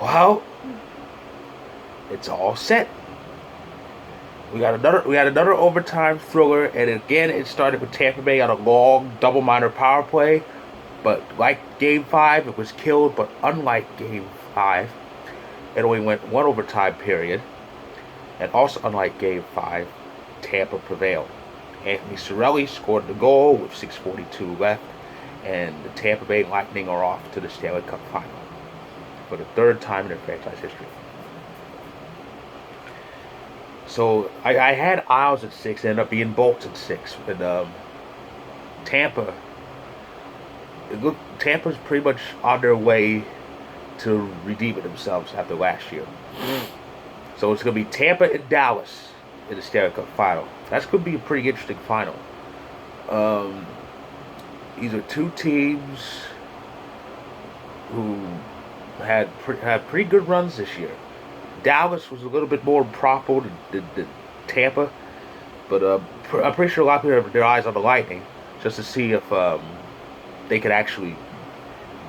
Well, it's all set. We got another overtime thriller, and again it started with Tampa Bay on a long double minor power play. But like Game Five, it was killed. But unlike Game Five, it only went one overtime period. And also unlike Game Five, Tampa prevailed. Anthony Cirelli scored the goal with 6:42 left, and the Tampa Bay Lightning are off to the Stanley Cup Final for the third time in their franchise history. So I had Isles at six, ended up being Bolts at six, and Tampa. Tampa's pretty much on their way to redeeming themselves after last year. So it's going to be Tampa and Dallas in the Stanley Cup Final. That's going to be a pretty interesting final. Um, these are two teams who had pretty good runs this year. Dallas was a little bit more proper than Tampa, but I'm pretty sure a lot of people have their eyes on the Lightning just to see if they could actually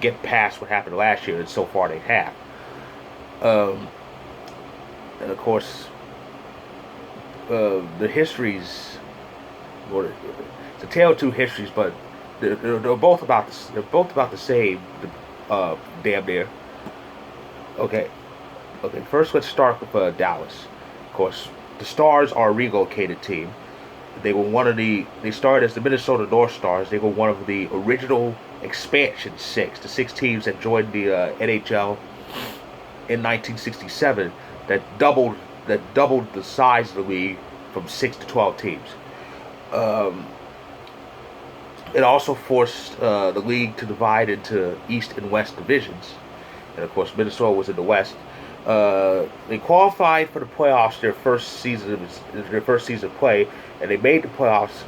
get past what happened last year, and so far they have. Um, and of course, the histories, or it's a tale of two histories, but they're both about the same, damn near. Okay, okay. First, let's start with Dallas. Of course, the Stars are a relocated team. They started as the Minnesota North Stars. They were one of the original expansion six, the six teams that joined the NHL in 1967 that doubled the size of the league from 6 to 12 teams. Um, it also forced the league to divide into East and West divisions, and of course Minnesota was in the West. They qualified for the playoffs their first season of play, and they made the playoffs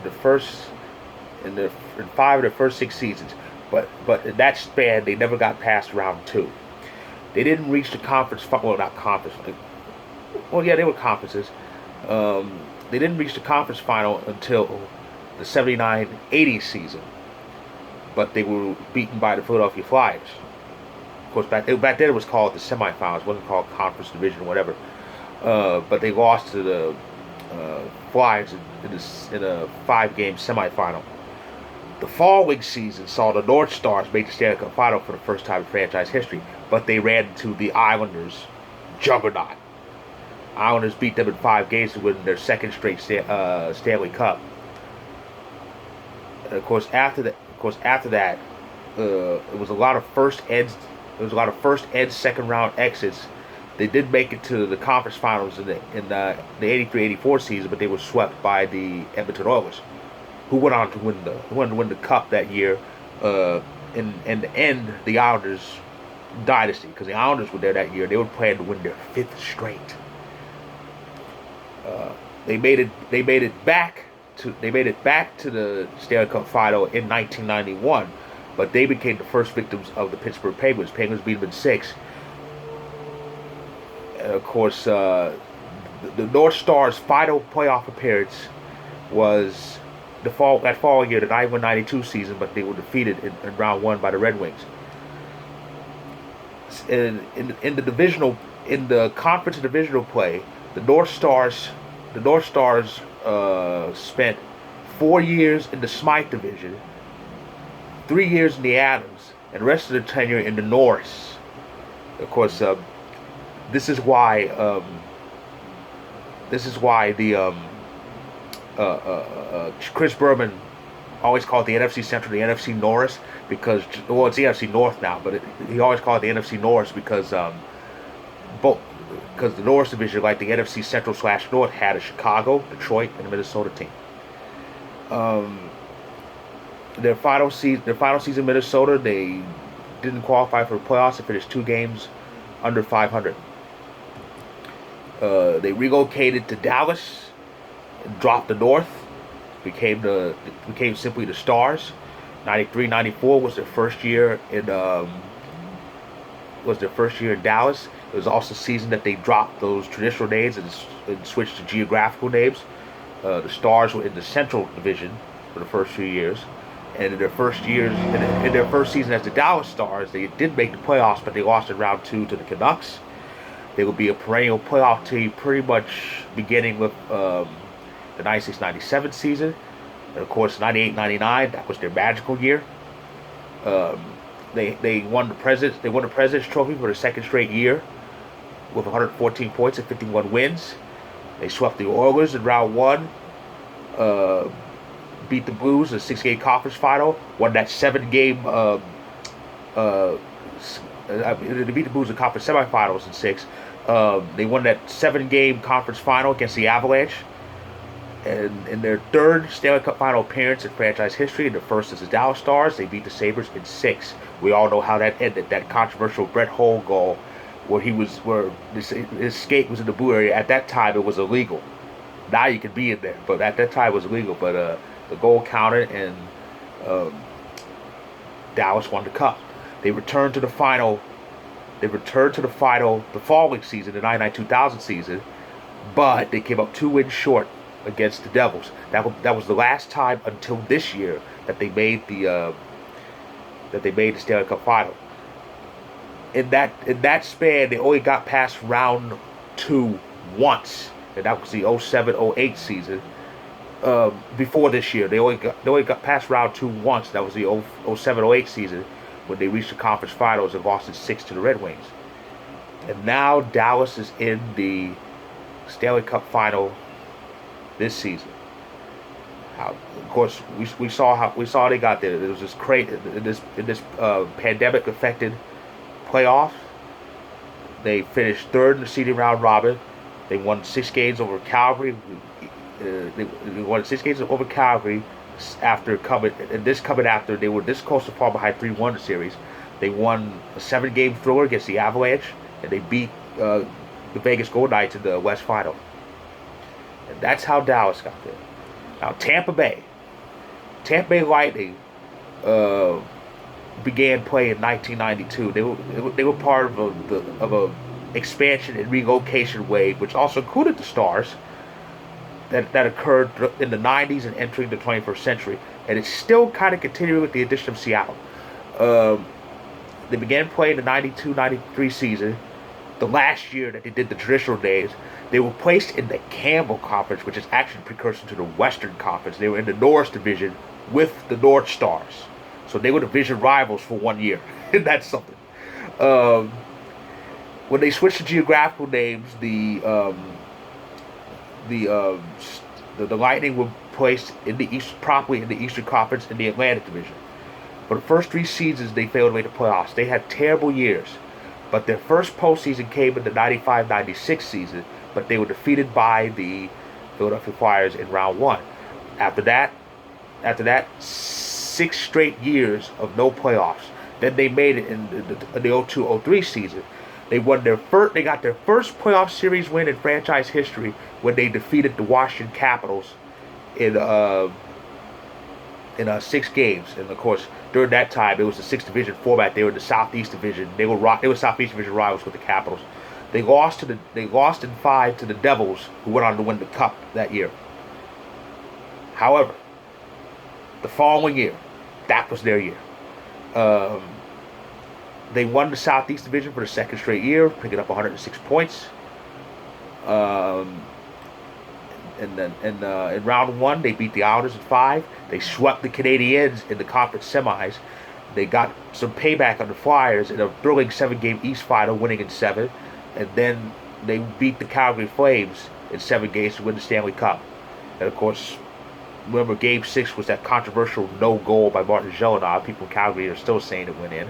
in 5 of their first 6 seasons. But in that span, they never got past round two. They didn't reach the conference. Well, not conference. Well, yeah, they were conferences. They didn't reach the conference final until the 79-80 season, but they were beaten by the Philadelphia Flyers. Of course, back then it was called the semifinals. It wasn't called conference division or whatever. But they lost to the Flyers in a 5-game semifinal. The following season saw the North Stars make the Stanley Cup Final for the first time in franchise history, but they ran into the Islanders' juggernaut. Islanders beat them in 5 games to win their second straight Stanley Cup. And of course, after that, it was a lot of first and second round exits. They did make it to the conference finals in the 83-84 season, but they were swept by the Edmonton Oilers, who went on to win the cup that year, and end the Islanders dynasty, because the Islanders were there that year. They were planning to win their 5th straight. They made it back to the Stanley Cup Final in 1991, but they became the first victims of the Pittsburgh Penguins. Penguins beat them in 6. And of course, the North Stars' final playoff appearance was that following year, the 91-92 season, but they were defeated in round one by the Red Wings. In the conference and divisional play, the North Stars spent 4 years in the Smythe division, 3 years in the Adams, and the rest of their tenure in the Norris. Of course, this is why the Chris Berman always called the NFC Central the NFC Norris, because, well, it's the NFC North now, but he always called it the NFC Norris because the Norris division, like the NFC Central / North, had a Chicago, Detroit, and a Minnesota team. Their final season in Minnesota, they didn't qualify for the playoffs. They finished 2 games under 500. They relocated to Dallas, dropped the North, became simply the Stars. 93-94 was their first year in Dallas. It was also the season that they dropped those traditional names and switched to geographical names. The Stars were in the Central Division for the first few years, And in their first years, in their first season as the Dallas Stars, they did make the playoffs, but they lost in round two to the Canucks. They would be a perennial playoff team, pretty much beginning with the 96-97 season, and of course 98-99. That was their magical year. Um, they won the President's Trophy for the second straight year with 114 points and 51 wins. They swept the Oilers in round one. Beat the Blues in a six-game conference final. Won that seven-game. They beat the Blues in conference semifinals in six. They won that seven-game conference final against the Avalanche. And in their third Stanley Cup final appearance in franchise history, and the first as the Dallas Stars, they beat the Sabres in six. We all know how that ended. That controversial Brett Hull goal, where his skate was in the blue area. At that time, it was illegal. Now you can be in there, but at that time it was illegal. But the goal counted, and Dallas won the cup. They returned to the final. The following season, the 99-2000 season, but they came up 2 wins short against the Devils. That was the last time until this year that they made the Stanley Cup final. In that span, they only got past round two once, and that was the 07-08 season. Before this year, they only got past round two once. That was the 07-08 season when they reached the conference finals and lost in 6 to the Red Wings. And now Dallas is in the Stanley Cup final this season. Of course, we saw how they got there. There was this in this pandemic affected playoff. They finished third in the seeding round robin. They won 6 games over Calgary. They won 6 games over Calgary after coming after they were this close to fall behind 3-1 the series. They won a 7-game thriller against the Avalanche, and they beat the Vegas Golden Knights in the West Final. And that's how Dallas got there. Now Tampa Bay Lightning began play in 1992. They were part of a expansion and relocation wave, which also included the Stars. That occurred in the 90s and entering the 21st century. And it's still kind of continuing with the addition of Seattle. They began playing the 92-93 season. The last year that they did the traditional days, they were placed in the Campbell Conference, which is actually a precursor to the Western Conference. They were in the Norris Division with the North Stars. So they were division rivals for 1 year. That's something. When they switched the geographical names, the Lightning were placed properly in the Eastern Conference in the Atlantic Division. For the first 3 seasons, they failed to make the playoffs. They had terrible years, but their first postseason came in the 95-96 season, but they were defeated by the Philadelphia Flyers in round 1. After that, 6 straight years of no playoffs. Then they made it in the 02-03 season. They got their first playoff series win in franchise history when they defeated the Washington Capitals in 6 games. And of course, during that time, it was a 6-division format. They were in the Southeast Division. They were Southeast Division rivals with the Capitals. They lost in 5 to the Devils, who went on to win the Cup that year. However, the following year, that was their year. They won the Southeast Division for the second straight year, picking up 106 points. And then in round 1, they beat the Islanders in 5. They swept the Canadiens in the conference semis. They got some payback on the Flyers in a thrilling 7-game East final, winning in 7. And then they beat the Calgary Flames in 7 games to win the Stanley Cup. And of course, remember Game 6 was that controversial no goal by Martin Gelinas. People in Calgary are still saying it went in.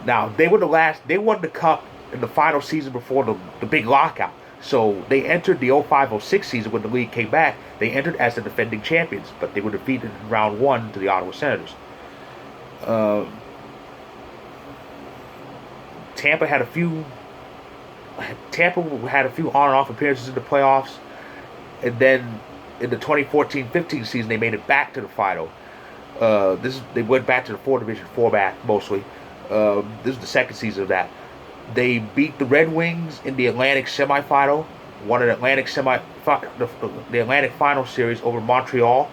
Now they won the Cup in the final season before the big lockout. So they entered the 05-06 season when the league came back. They entered as the defending champions, but they were defeated in round 1 to the Ottawa Senators. Tampa had a few on and off appearances in the playoffs, and then in the 2014-15 season they made it back to the final. They went back to the 4-division format mostly. This is the second season of that. They beat the Red Wings in the Atlantic semifinal, won the Atlantic Final Series over Montreal.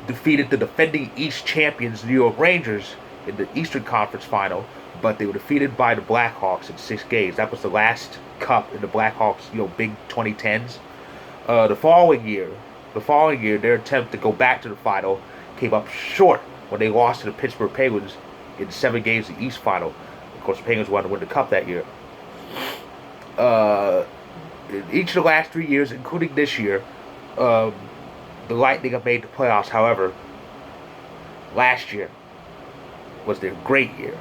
defeated the defending East champions New York Rangers in the Eastern Conference Final, but they were defeated by the Blackhawks in 6 games. That was the last cup in the Blackhawks, big 2010s. The following year, their attempt to go back to the final came up short when they lost to the Pittsburgh Penguins in 7 games in the East Final. Of course, the Penguins wanted to win the cup that year. In each of the last 3 years, including this year, the Lightning have made the playoffs. However, last year was their great year.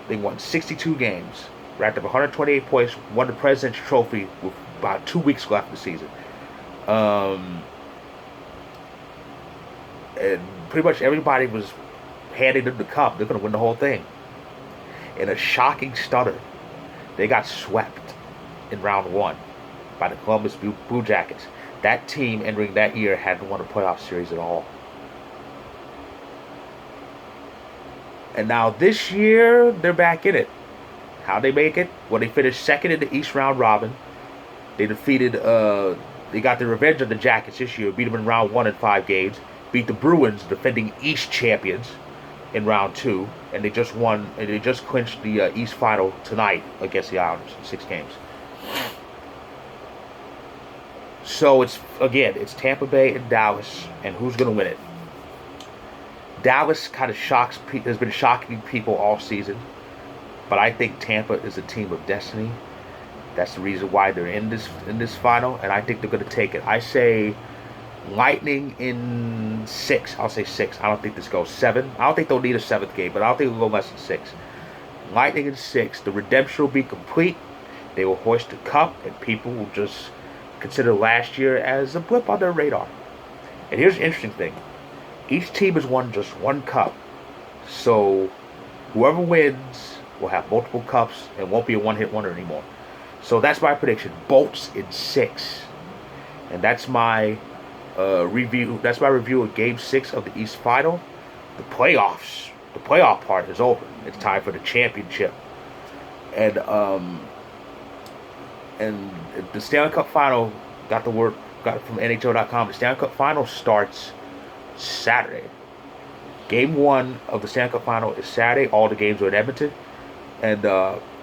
They won 62 games, racked up 128 points, won the President's Trophy with about 2 weeks left in the season. And pretty much everybody was handing them the cup. They're going to win the whole thing. In a shocking stutter, they got swept in round 1 by the Columbus Blue Jackets. That team entering that year hadn't won a playoff series at all. And now this year, they're back in it. How'd they make it? Well, they finished second in the East round robin. They they got the revenge of the Jackets this year, beat them in round 1 in 5 games, beat the Bruins, defending East champions, in round 2, and they just clinched the East final tonight against the Islanders in 6 games. So it's Tampa Bay and Dallas, and who's going to win it? Dallas kind of has been shocking people all season, but I think Tampa is a team of destiny. That's the reason why they're in this final, and I think they're going to take it. I say Lightning in 6. I'll say 6. I don't think this goes 7. I don't think they'll need a 7th game, but I don't think it'll go less than 6. Lightning in 6. The redemption will be complete. They will hoist the cup, and people will just consider last year as a blip on their radar. And here's the interesting thing. Each team has won just 1 cup. So whoever wins will have multiple cups and won't be a one-hit wonder anymore. So that's my prediction. Bolts in 6. And that's my review. That's my review of Game 6 of the East Final. The playoff part is over. It's time for the championship. And the Stanley Cup Final, got it from NHL.com. The Stanley Cup Final starts Saturday. Game 1 of the Stanley Cup Final is Saturday. All the games are in Edmonton. And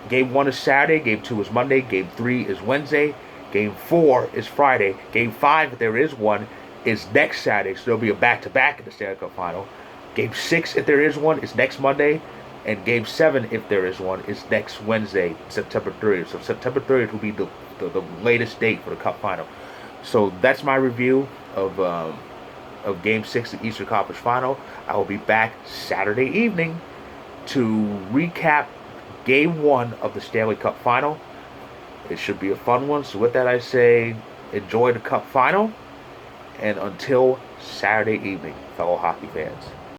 Game 1 is Saturday. Game 2 is Monday. Game 3 is Wednesday. Game 4 is Friday. Game 5, if there is one, is next Saturday. So there'll be a back-to-back in the Stanley Cup Final. Game 6, if there is one, is next Monday. And Game 7, if there is one, is next Wednesday, September 30th. So September 30th will be the latest date for the Cup Final. So that's my review of Game 6 of the Eastern Conference Final. I will be back Saturday evening to recap Game 1 of the Stanley Cup Final. It should be a fun one. So with that, I say enjoy the Cup Final. And until Saturday evening, fellow hockey fans.